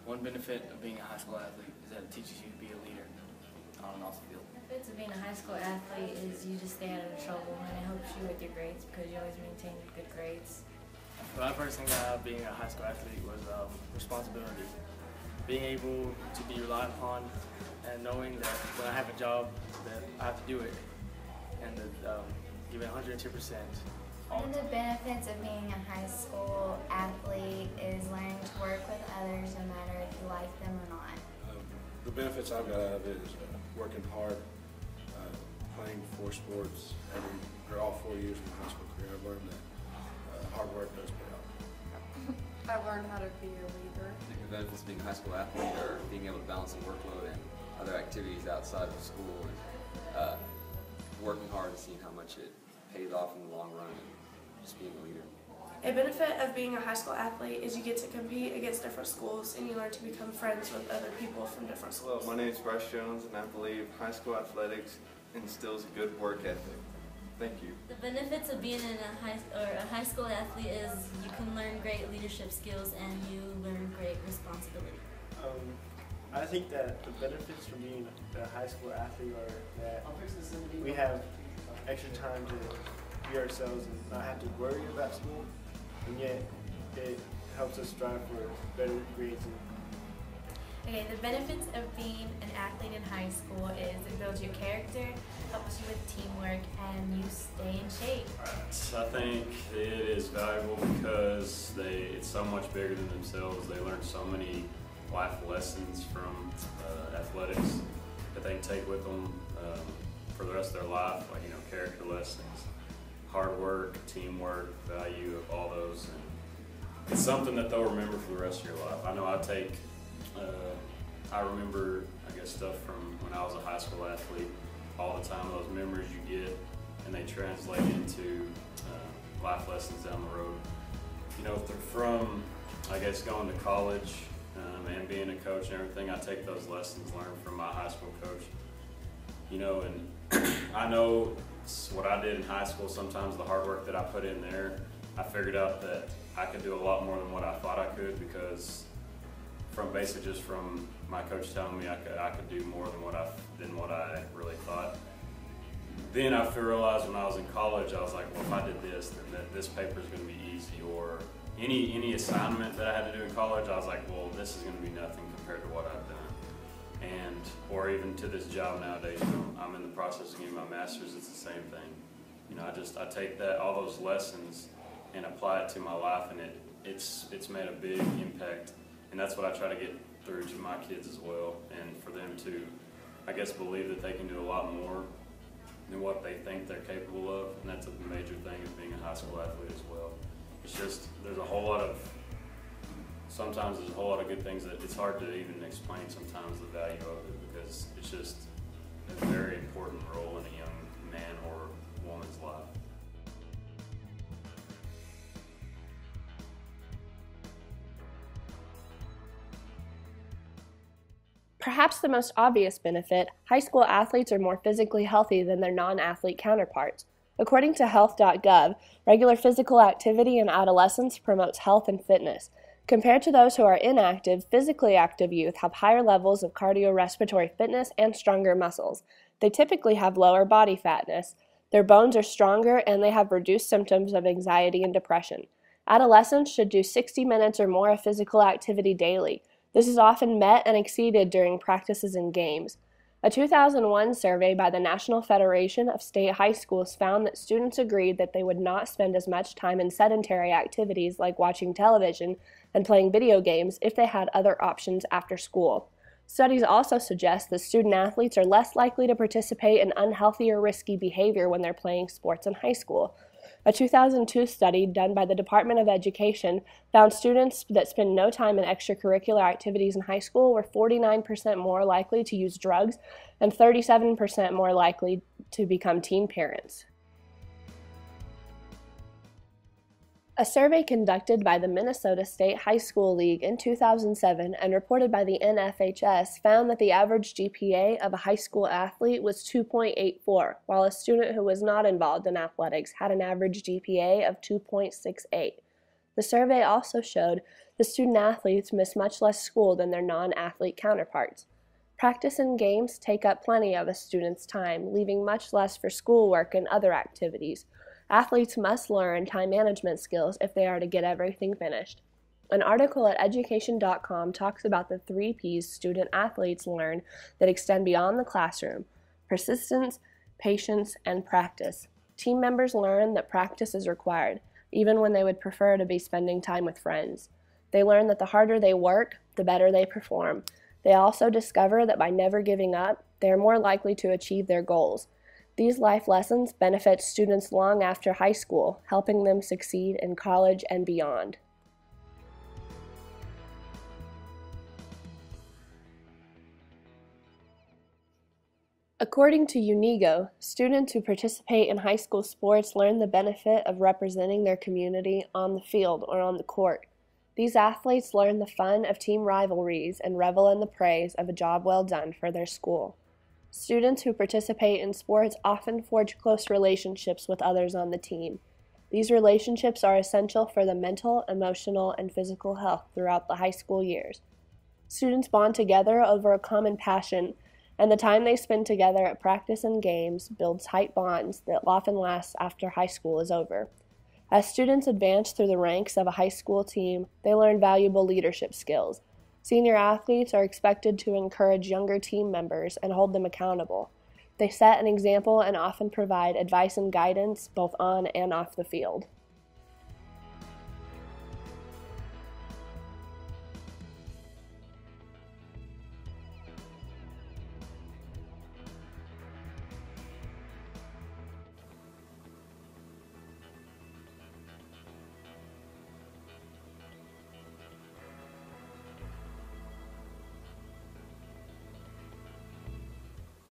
One benefit of being a high school athlete is that it teaches you to be a leader on and off the field. Benefits of being a high school athlete is you just stay out of trouble, and it helps you with your grades because you always maintain good grades. What I first thing got out of being a high school athlete was responsibility. Being able to be relied upon and knowing that when I have a job that I have to do it and give it 110%. One of the benefits of being a high school athlete is learning to work with others no matter if you like them or not. The benefits I've got out of it is working hard, playing 4 sports all 4 years of my high school career. I've learned that hard work does pay off. I've learned how to be a leader. I think the benefits of being a high school athlete are being able to balance the workload and other activities outside of school and working hard and seeing how much it pays off in the long run and just being a leader. A benefit of being a high school athlete is you get to compete against different schools and you learn to become friends with other people from different schools. Hello, my name is Bryce Jones and I believe high school athletics instills a good work ethic. Thank you. The benefits of being a high school athlete is you can learn great leadership skills and you learn great responsibility. I think that the benefits from being a high school athlete are that we have extra time to be ourselves and not have to worry about school, and yet it helps us strive for better grades. Okay, the benefits of being an athlete in high school is it builds your character, helps you with teamwork, and you stay in shape. I think it is valuable because it's so much bigger than themselves. They learn so many life lessons from athletics that they can take with them for the rest of their life, like character lessons, hard work, teamwork, value of all those, and it's something that they'll remember for the rest of your life. I know I remember, stuff from when I was a high school athlete all the time, those memories you get, and they translate into life lessons down the road. If they're from, going to college and being a coach and everything, I take those lessons learned from my high school coach. And I know what I did in high school, sometimes the hard work that I put in there, I figured out that I could do a lot more than what I thought I could because just from my coach telling me I could do more than what I really thought. Then I realized when I was in college, I was like, well, if I did this, then this paper is going to be easy. Or any assignment that I had to do in college, I was like, well, this is going to be nothing compared to what I've done. Or even to this job nowadays, I'm in the process of getting my master's. It's the same thing. I take all those lessons and apply it to my life, and it's made a big impact. And that's what I try to get through to my kids as well, and for them to, believe that they can do a lot more than what they think they're capable of, and that's a major thing of being a high school athlete as well. It's just, sometimes there's a whole lot of good things that it's hard to even explain sometimes the value of it, because it's just a very important role in a young man or woman's life. Perhaps the most obvious benefit, high school athletes are more physically healthy than their non-athlete counterparts. According to health.gov, regular physical activity in adolescence promotes health and fitness. Compared to those who are inactive, physically active youth have higher levels of cardiorespiratory fitness and stronger muscles. They typically have lower body fatness. Their bones are stronger and they have reduced symptoms of anxiety and depression. Adolescents should do 60 minutes or more of physical activity daily. This is often met and exceeded during practices and games. A 2001 survey by the National Federation of State High Schools found that students agreed that they would not spend as much time in sedentary activities like watching television and playing video games if they had other options after school. Studies also suggest that student athletes are less likely to participate in unhealthy or risky behavior when they're playing sports in high school. A 2002 study done by the Department of Education found students that spend no time in extracurricular activities in high school were 49% more likely to use drugs and 37% more likely to become teen parents. A survey conducted by the Minnesota State High School League in 2007 and reported by the NFHS found that the average GPA of a high school athlete was 2.84, while a student who was not involved in athletics had an average GPA of 2.68. The survey also showed the student athletes miss much less school than their non-athlete counterparts. Practice and games take up plenty of a student's time, leaving much less for schoolwork and other activities. Athletes must learn time management skills if they are to get everything finished. An article at education.com talks about the 3 P's student athletes learn that extend beyond the classroom: persistence, patience, and practice. Team members learn that practice is required, even when they would prefer to be spending time with friends. They learn that the harder they work, the better they perform. They also discover that by never giving up, they are more likely to achieve their goals. These life lessons benefit students long after high school, helping them succeed in college and beyond. According to UNIGO, students who participate in high school sports learn the benefit of representing their community on the field or on the court. These athletes learn the fun of team rivalries and revel in the praise of a job well done for their school. Students who participate in sports often forge close relationships with others on the team. These relationships are essential for the mental, emotional, and physical health throughout the high school years. Students bond together over a common passion, and the time they spend together at practice and games builds tight bonds that often last after high school is over. As students advance through the ranks of a high school team, they learn valuable leadership skills. Senior athletes are expected to encourage younger team members and hold them accountable. They set an example and often provide advice and guidance both on and off the field.